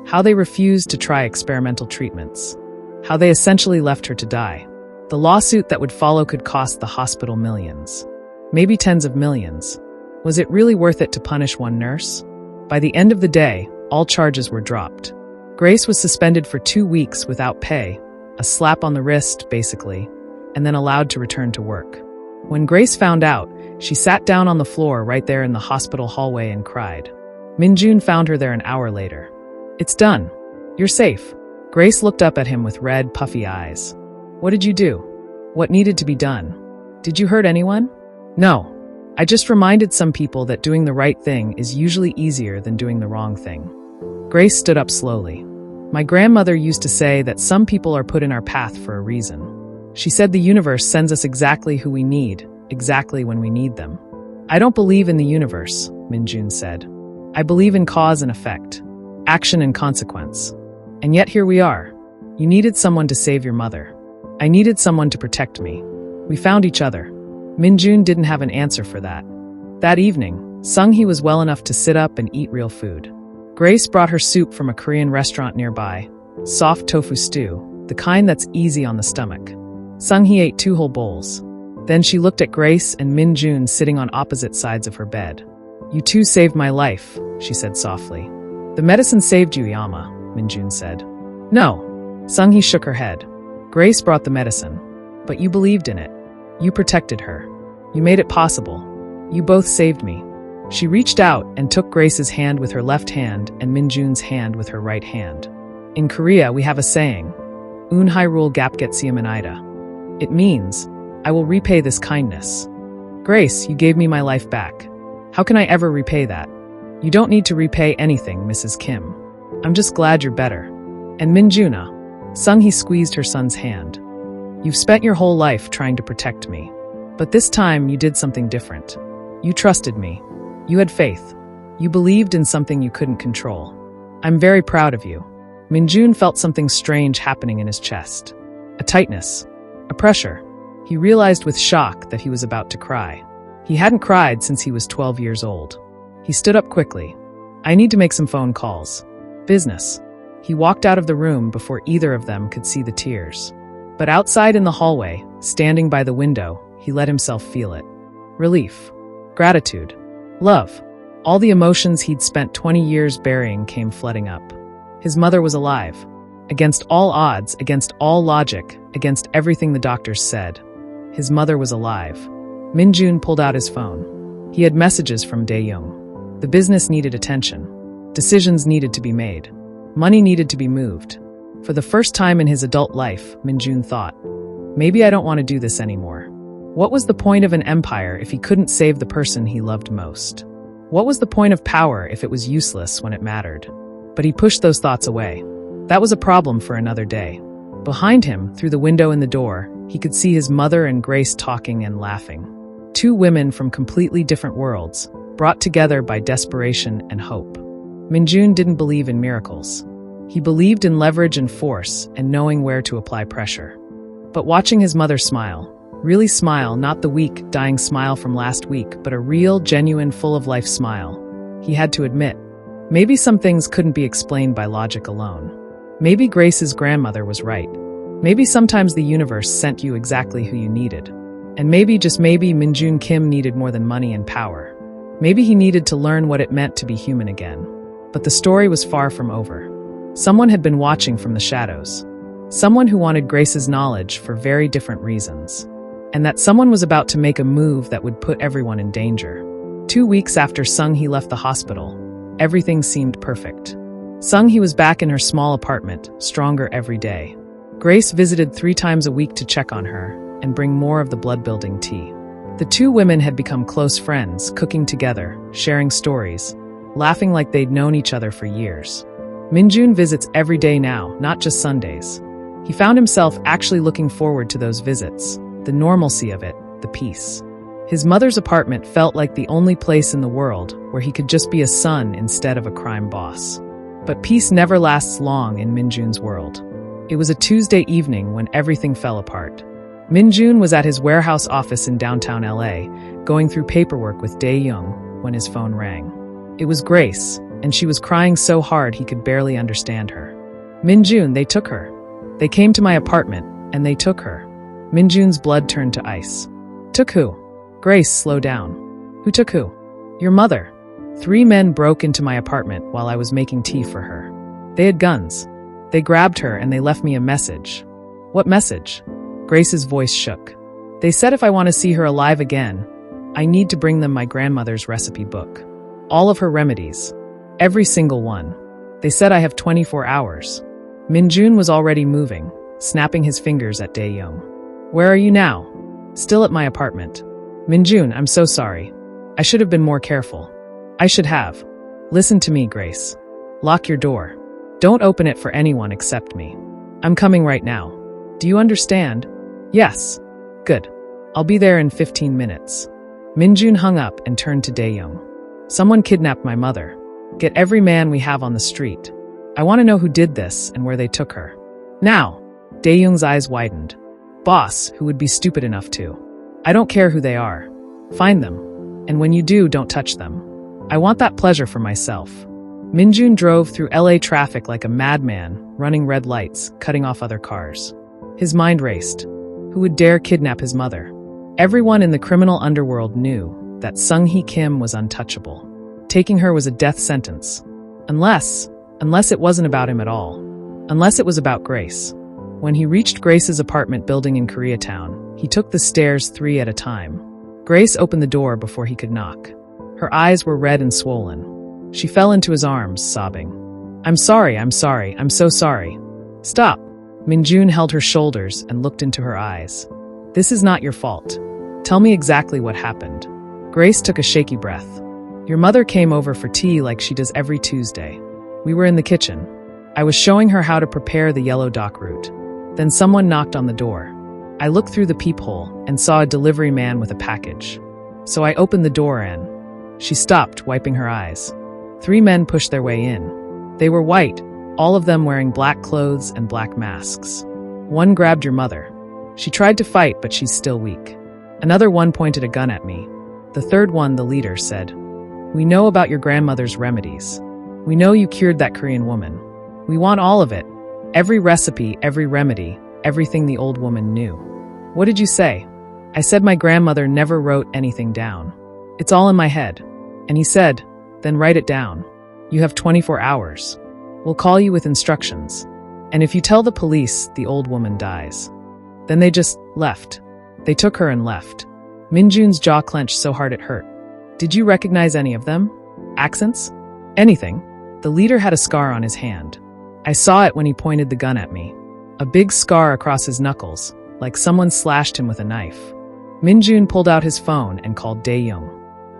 how they refused to try experimental treatments, how they essentially left her to die. The lawsuit that would follow could cost the hospital millions, maybe tens of millions. Was it really worth it to punish one nurse? By the end of the day, all charges were dropped. Grace was suspended for 2 weeks without pay, a slap on the wrist, basically, and then allowed to return to work. When Grace found out, she sat down on the floor right there in the hospital hallway and cried. Min-jun found her there an hour later. "It's done. You're safe." Grace looked up at him with red, puffy eyes. "What did you do? What needed to be done? Did you hurt anyone?" "No. I just reminded some people that doing the right thing is usually easier than doing the wrong thing." Grace stood up slowly. "My grandmother used to say that some people are put in our path for a reason. She said the universe sends us exactly who we need, exactly when we need them." "I don't believe in the universe," Min-jun said. "I believe in cause and effect, action and consequence. And yet here we are. You needed someone to save your mother. I needed someone to protect me. We found each other." Min-jun didn't have an answer for that. That evening, Sung-hee was well enough to sit up and eat real food. Grace brought her soup from a Korean restaurant nearby, soft tofu stew, the kind that's easy on the stomach. Sung-hee ate 2 whole bowls. Then she looked at Grace and Min-jun sitting on opposite sides of her bed. "You two saved my life," she said softly. "The medicine saved you, Yama," Min-jun said. "No." Sung-hee shook her head. "Grace brought the medicine. But you believed in it. You protected her. You made it possible. You both saved me." She reached out and took Grace's hand with her left hand and Min-jun's hand with her right hand. In Korea, we have a saying, "Un-hai rule gapget siamanida." It means, "I will repay this kindness." "Grace, you gave me my life back. How can I ever repay that?" "You don't need to repay anything, Mrs. Kim. I'm just glad you're better." "And Min-juna," Sung-hee squeezed her son's hand. "You've spent your whole life trying to protect me. But this time you did something different. You trusted me. You had faith. You believed in something you couldn't control. I'm very proud of you." Min-jun felt something strange happening in his chest. A tightness. A pressure. He realized with shock that he was about to cry. He hadn't cried since he was 12 years old. He stood up quickly. "I need to make some phone calls. Business." He walked out of the room before either of them could see the tears. But outside in the hallway, standing by the window, he let himself feel it. Relief. Gratitude. Love. All the emotions he'd spent 20 years burying came flooding up. His mother was alive. Against all odds, against all logic, against everything the doctors said. His mother was alive. Min-jun pulled out his phone. He had messages from Dae-young. The business needed attention. Decisions needed to be made. Money needed to be moved. For the first time in his adult life, Min-jun thought, maybe I don't want to do this anymore. What was the point of an empire if he couldn't save the person he loved most? What was the point of power if it was useless when it mattered? But he pushed those thoughts away. That was a problem for another day. Behind him, through the window in the door, he could see his mother and Grace talking and laughing. Two women from completely different worlds, brought together by desperation and hope. Min-jun didn't believe in miracles. He believed in leverage and force and knowing where to apply pressure. But watching his mother smile, really smile, not the weak, dying smile from last week, but a real, genuine, full-of-life smile, he had to admit, maybe some things couldn't be explained by logic alone. Maybe Grace's grandmother was right. Maybe sometimes the universe sent you exactly who you needed. And maybe, just maybe, Min-jun Kim needed more than money and power. Maybe he needed to learn what it meant to be human again. But the story was far from over. Someone had been watching from the shadows. Someone who wanted Grace's knowledge for very different reasons. And that someone was about to make a move that would put everyone in danger. 2 weeks after Sung-hee left the hospital, everything seemed perfect. Sung-hee was back in her small apartment, stronger every day. Grace visited 3 times a week to check on her and bring more of the blood-building tea. The two women had become close friends, cooking together, sharing stories, laughing like they'd known each other for years. Min-jun visits every day now, not just Sundays. He found himself actually looking forward to those visits, the normalcy of it, the peace. His mother's apartment felt like the only place in the world where he could just be a son instead of a crime boss. But peace never lasts long in Min-jun's world. It was a Tuesday evening when everything fell apart. Min-jun was at his warehouse office in downtown LA, going through paperwork with Dae-young, when his phone rang. It was Grace, and she was crying so hard he could barely understand her. Min-jun, they took her. They came to my apartment, and they took her. Min-jun's blood turned to ice. Took who? Grace, slow down. Who took who? Your mother. 3 men broke into my apartment while I was making tea for her. They had guns. They grabbed her and they left me a message. What message? Grace's voice shook. They said if I want to see her alive again, I need to bring them my grandmother's recipe book. All of her remedies. Every single one. They said I have 24 hours. Min-jun was already moving, snapping his fingers at Dae-young. Where are you now? Still at my apartment. Min-jun, I'm so sorry. I should have been more careful. I should have. Listen to me, Grace. Lock your door. Don't open it for anyone except me. I'm coming right now. Do you understand? Yes. Good. I'll be there in 15 minutes. Min-jun hung up and turned to Dae-young. Someone kidnapped my mother. Get every man we have on the street. I want to know who did this and where they took her. Now. Dae-young's eyes widened. Boss, who would be stupid enough to? I don't care who they are. Find them. And when you do, don't touch them. I want that pleasure for myself. Min-jun drove through LA traffic like a madman, running red lights, cutting off other cars. His mind raced. Who would dare kidnap his mother? Everyone in the criminal underworld knew that Sung-hee Kim was untouchable. Taking her was a death sentence. Unless it wasn't about him at all. Unless it was about Grace. When he reached Grace's apartment building in Koreatown, he took the stairs 3 at a time. Grace opened the door before he could knock. Her eyes were red and swollen. She fell into his arms, sobbing. I'm sorry, I'm so sorry. Stop. Min-jun held her shoulders and looked into her eyes. This is not your fault. Tell me exactly what happened. Grace took a shaky breath. Your mother came over for tea like she does every Tuesday. We were in the kitchen. I was showing her how to prepare the yellow dock root. Then someone knocked on the door. I looked through the peephole and saw a delivery man with a package. So I opened the door and... She stopped, wiping her eyes. 3 men pushed their way in. They were white, all of them wearing black clothes and black masks. One grabbed your mother. She tried to fight, but she's still weak. Another one pointed a gun at me. The third one, the leader, said, We know about your grandmother's remedies. We know you cured that Korean woman. We want all of it. Every recipe, every remedy, everything the old woman knew. What did you say? I said my grandmother never wrote anything down. It's all in my head. And he said, then write it down. You have 24 hours. We'll call you with instructions. And if you tell the police, the old woman dies. Then they just left. They took her and left. Min-jun's jaw clenched so hard it hurt. Did you recognize any of them? Accents? Anything? The leader had a scar on his hand. I saw it when he pointed the gun at me. A big scar across his knuckles, like someone slashed him with a knife. Min-jun pulled out his phone and called Dae-young.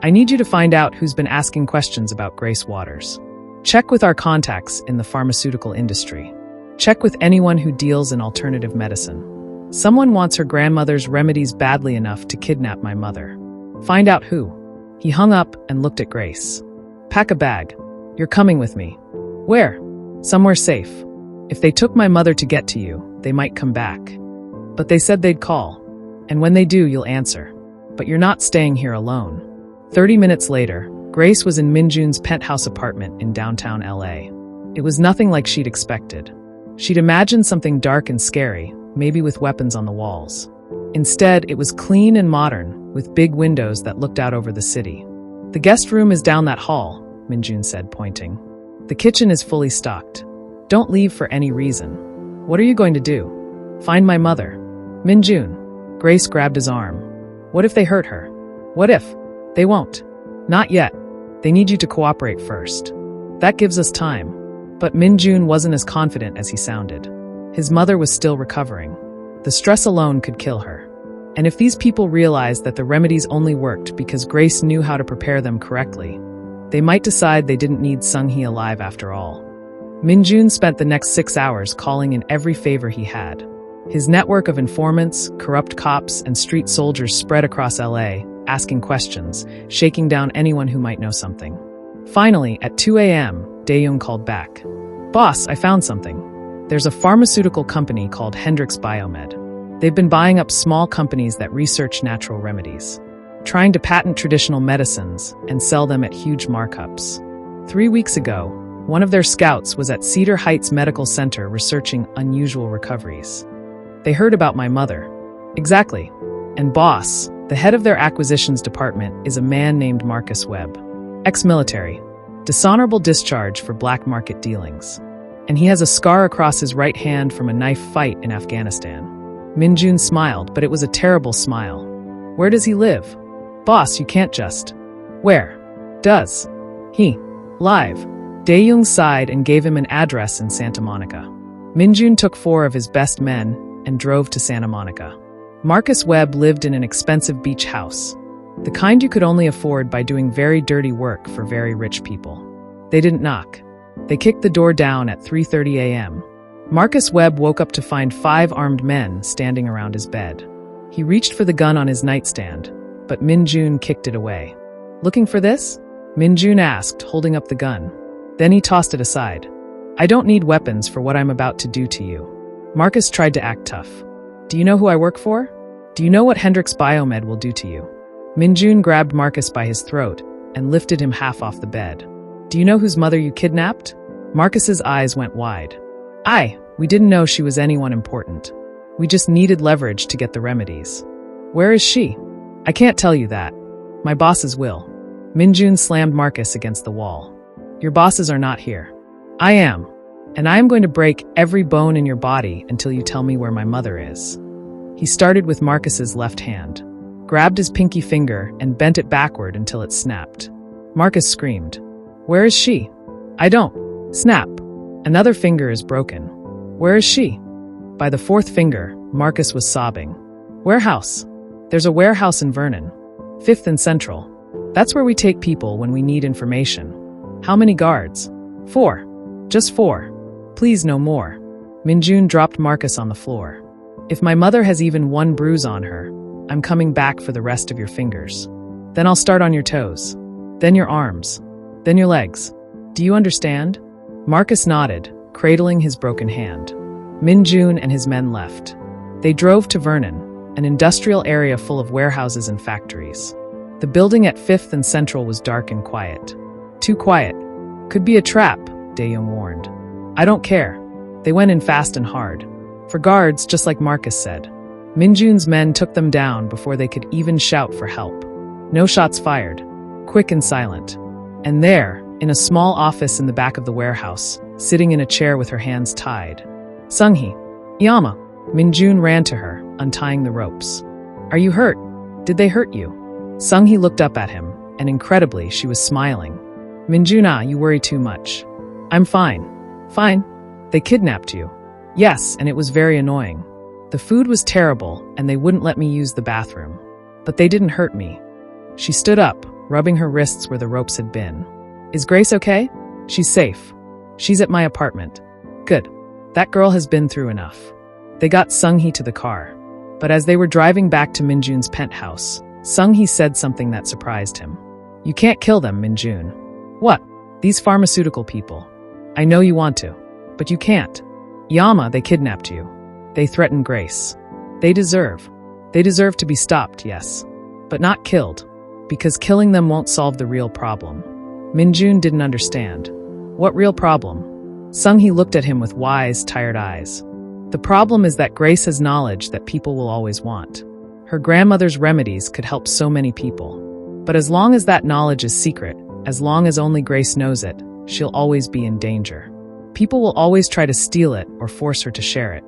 I need you to find out who's been asking questions about Grace Waters. Check with our contacts in the pharmaceutical industry. Check with anyone who deals in alternative medicine. Someone wants her grandmother's remedies badly enough to kidnap my mother. Find out who. He hung up and looked at Grace. Pack a bag. You're coming with me. Where? Somewhere safe. If they took my mother to get to you, they might come back. But they said they'd call. And when they do, you'll answer. But you're not staying here alone. 30 minutes later, Grace was in Min-jun's penthouse apartment in downtown LA. It was nothing like she'd expected. She'd imagined something dark and scary, maybe with weapons on the walls. Instead, it was clean and modern, with big windows that looked out over the city. The guest room is down that hall, Min-jun said, pointing. The kitchen is fully stocked. Don't leave for any reason. What are you going to do? Find my mother. Min-jun. Grace grabbed his arm. What if they hurt her? What if? They won't. Not yet. They need you to cooperate first. That gives us time. But Min-jun wasn't as confident as he sounded. His mother was still recovering. The stress alone could kill her. And if these people realized that the remedies only worked because Grace knew how to prepare them correctly, they might decide they didn't need Sung-hee alive after all. Min-jun spent the next 6 hours calling in every favor he had. His network of informants, corrupt cops, and street soldiers spread across LA, asking questions, shaking down anyone who might know something. Finally, at 2 a.m., Dae-young called back. Boss, I found something. There's a pharmaceutical company called Hendrix Biomed. They've been buying up small companies that research natural remedies, trying to patent traditional medicines and sell them at huge markups. 3 weeks ago, one of their scouts was at Cedar Heights Medical Center researching unusual recoveries. They heard about my mother. Exactly. And boss, the head of their acquisitions department, is a man named Marcus Webb. Ex-military. Dishonorable discharge for black market dealings. And he has a scar across his right hand from a knife fight in Afghanistan. Min-jun smiled, but it was a terrible smile. Where does he live? Boss, you can't just. Where? Does he live? Dae-young sighed and gave him an address in Santa Monica. Min-jun took 4 of his best men and drove to Santa Monica. Marcus Webb lived in an expensive beach house, the kind you could only afford by doing very dirty work for very rich people. They didn't knock. They kicked the door down at 3:30 a.m. Marcus Webb woke up to find 5 armed men standing around his bed. He reached for the gun on his nightstand, but Min-jun kicked it away. Looking for this? Min-jun asked, holding up the gun. Then he tossed it aside. I don't need weapons for what I'm about to do to you. Marcus tried to act tough. Do you know who I work for? Do you know what Hendrix Biomed will do to you? Min-jun grabbed Marcus by his throat and lifted him half off the bed. Do you know whose mother you kidnapped? Marcus's eyes went wide. We didn't know she was anyone important. We just needed leverage to get the remedies. Where is she? I can't tell you that. My bosses will. Min-jun slammed Marcus against the wall. Your bosses are not here. I am. And I am going to break every bone in your body until you tell me where my mother is. He started with Marcus's left hand, grabbed his pinky finger and bent it backward until it snapped. Marcus screamed. Where is she? I don't. Snap. Another finger is broken. Where is she? By the 4th finger, Marcus was sobbing. Warehouse. There's a warehouse in Vernon. 5th and Central. That's where we take people when we need information. How many guards? 4. Just 4. Please, no more. Min-jun dropped Marcus on the floor. If my mother has even 1 bruise on her, I'm coming back for the rest of your fingers. Then I'll start on your toes. Then your arms. Then your legs. Do you understand? Marcus nodded, cradling his broken hand. Min-jun and his men left. They drove to Vernon, an industrial area full of warehouses and factories. The building at 5th and Central was dark and quiet. Too quiet. Could be a trap, Dae-young warned. I don't care. They went in fast and hard. For guards, just like Marcus said. Min-jun's men took them down before they could even shout for help. No shots fired. Quick and silent. And there, in a small office in the back of the warehouse, sitting in a chair with her hands tied. Sung-hee. Yama. Min-jun ran to her, untying the ropes. Are you hurt? Did they hurt you? Sung-hee looked up at him, and incredibly, she was smiling. Min-jun, you worry too much. I'm fine. Fine. They kidnapped you. Yes, and it was very annoying. The food was terrible, and they wouldn't let me use the bathroom. But they didn't hurt me. She stood up, rubbing her wrists where the ropes had been. Is Grace okay? She's safe. She's at my apartment. Good. That girl has been through enough. They got Sung-hee to the car. But as they were driving back to Min-jun's penthouse, Sung-hee said something that surprised him. You can't kill them, Min-jun. What? These pharmaceutical people. I know you want to, but you can't. Yama, they kidnapped you. They threatened Grace. They deserve to be stopped, yes. But not killed. Because killing them won't solve the real problem. Min-jun didn't understand. What real problem? Sung-hee looked at him with wise, tired eyes. The problem is that Grace has knowledge that people will always want. Her grandmother's remedies could help so many people. But as long as that knowledge is secret, as long as only Grace knows it, she'll always be in danger. People will always try to steal it or force her to share it.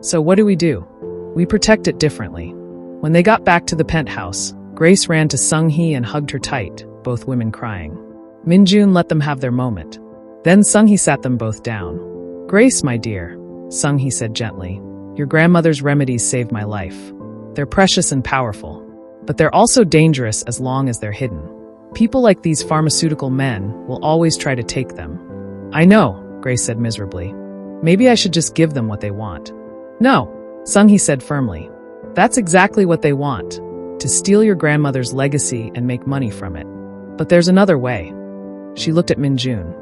So what do? We protect it differently. When they got back to the penthouse, Grace ran to Sung-hee and hugged her tight, both women crying. Min-jun let them have their moment. Then Sung-hee sat them both down. Grace, my dear, Sung-hee said gently, your grandmother's remedies saved my life. They're precious and powerful, but they're also dangerous as long as they're hidden. People like these pharmaceutical men will always try to take them. I know, Grace said miserably. Maybe I should just give them what they want. No, Sung-hee said firmly. That's exactly what they want, to steal your grandmother's legacy and make money from it. But there's another way. She looked at Min-jun.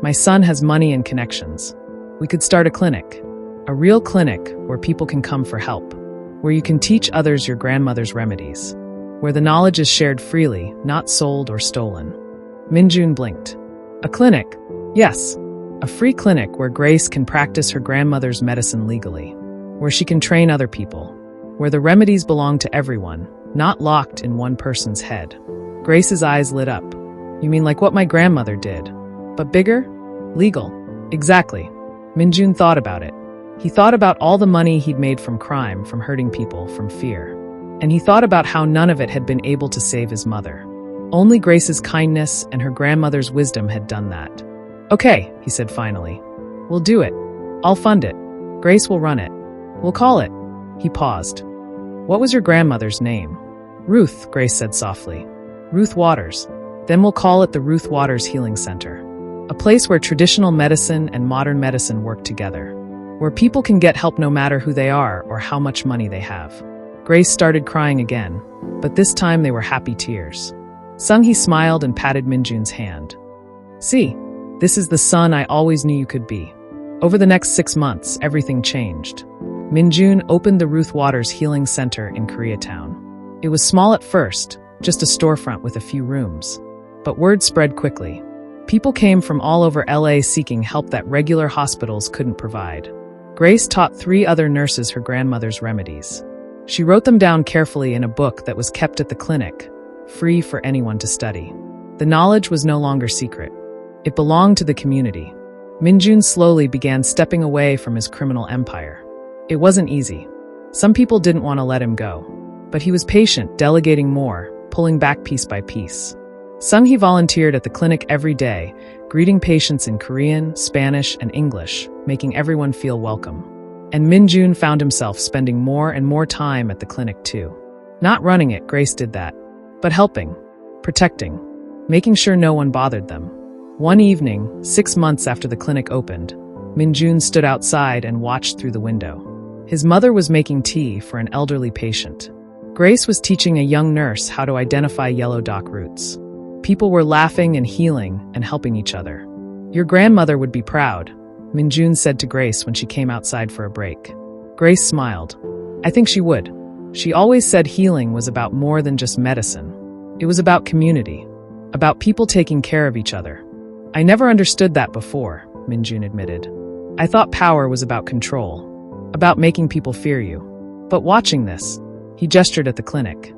My son has money and connections. We could start a clinic. A real clinic where people can come for help. Where you can teach others your grandmother's remedies. Where the knowledge is shared freely, not sold or stolen. Min-jun blinked. A clinic? Yes. A free clinic where Grace can practice her grandmother's medicine legally. Where she can train other people. Where the remedies belong to everyone, not locked in one person's head. Grace's eyes lit up. You mean like what my grandmother did? But bigger? Legal. Exactly. Min-jun thought about it. He thought about all the money he'd made from crime, from hurting people, from fear. And he thought about how none of it had been able to save his mother. Only Grace's kindness and her grandmother's wisdom had done that. Okay, he said finally. We'll do it. I'll fund it. Grace will run it. We'll call it. He paused. What was your grandmother's name? Ruth, Grace said softly. Ruth Waters. Then we'll call it the Ruth Waters Healing Center. A place where traditional medicine and modern medicine work together. Where people can get help no matter who they are or how much money they have. Grace started crying again, but this time they were happy tears. Sung-hee smiled and patted Min-jun's hand. See, this is the son I always knew you could be. Over the next 6 months, everything changed. Min-jun opened the Ruth Waters Healing Center in Koreatown. It was small at first, just a storefront with a few rooms. But word spread quickly. People came from all over LA seeking help that regular hospitals couldn't provide. Grace taught 3 other nurses her grandmother's remedies. She wrote them down carefully in a book that was kept at the clinic, free for anyone to study. The knowledge was no longer secret. It belonged to the community. Min-jun slowly began stepping away from his criminal empire. It wasn't easy. Some people didn't want to let him go. But he was patient, delegating more, pulling back piece by piece. Sung-hee volunteered at the clinic every day, greeting patients in Korean, Spanish, and English, making everyone feel welcome. And Min-jun found himself spending more and more time at the clinic too. Not running it, Grace did that. But helping, protecting, making sure no one bothered them. One evening, 6 months after the clinic opened, Min-jun stood outside and watched through the window. His mother was making tea for an elderly patient. Grace was teaching a young nurse how to identify yellow dock roots. People were laughing and healing and helping each other. Your grandmother would be proud, Min-jun said to Grace when she came outside for a break. Grace smiled. I think she would. She always said healing was about more than just medicine. It was about community, about people taking care of each other. I never understood that before, Min-jun admitted. I thought power was about control, about making people fear you. But watching this, he gestured at the clinic.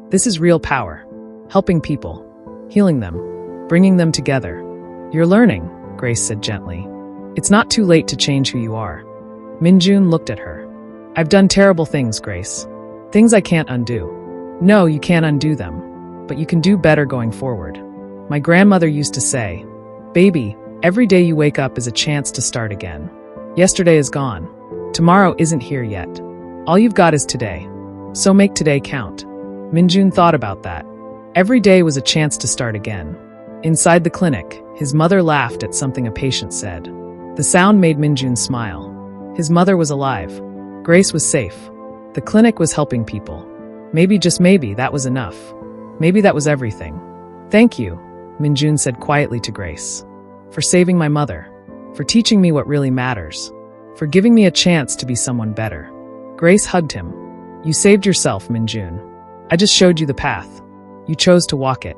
This is real power. Helping people, healing them, bringing them together. You're learning, Grace said gently. It's not too late to change who you are. Min-jun looked at her. I've done terrible things, Grace. Things I can't undo. No, you can't undo them. But you can do better going forward. My grandmother used to say, baby, every day you wake up is a chance to start again. Yesterday is gone. Tomorrow isn't here yet. All you've got is today. So make today count. Min-jun thought about that. Every day was a chance to start again. Inside the clinic, his mother laughed at something a patient said. The sound made Min-jun smile. His mother was alive. Grace was safe. The clinic was helping people. Maybe, just maybe, that was enough. Maybe that was everything. Thank you, Min-jun said quietly to Grace. For saving my mother. For teaching me what really matters. For giving me a chance to be someone better. Grace hugged him. You saved yourself, Min-jun. I just showed you the path. You chose to walk it.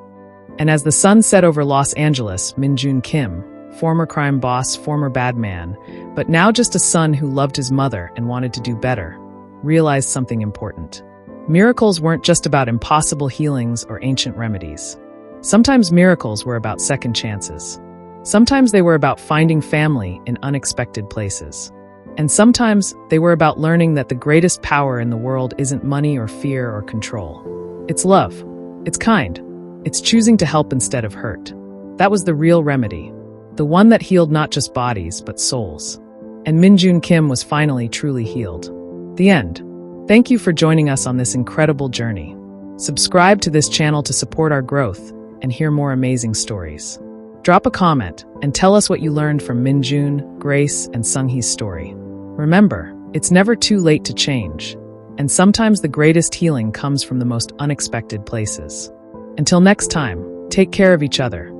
And as the sun set over Los Angeles, Min-jun Kim, former crime boss, former bad man, but now just a son who loved his mother and wanted to do better, realized something important. Miracles weren't just about impossible healings or ancient remedies. Sometimes miracles were about second chances. Sometimes they were about finding family in unexpected places. And sometimes they were about learning that the greatest power in the world isn't money or fear or control. It's love. It's kind. It's choosing to help instead of hurt. That was the real remedy. The one that healed not just bodies, but souls. And Min-jun Kim was finally truly healed. The end. Thank you for joining us on this incredible journey. Subscribe to this channel to support our growth and hear more amazing stories. Drop a comment and tell us what you learned from Min-jun, Grace, and Sung-hee's story. Remember, it's never too late to change. And sometimes the greatest healing comes from the most unexpected places. Until next time, take care of each other.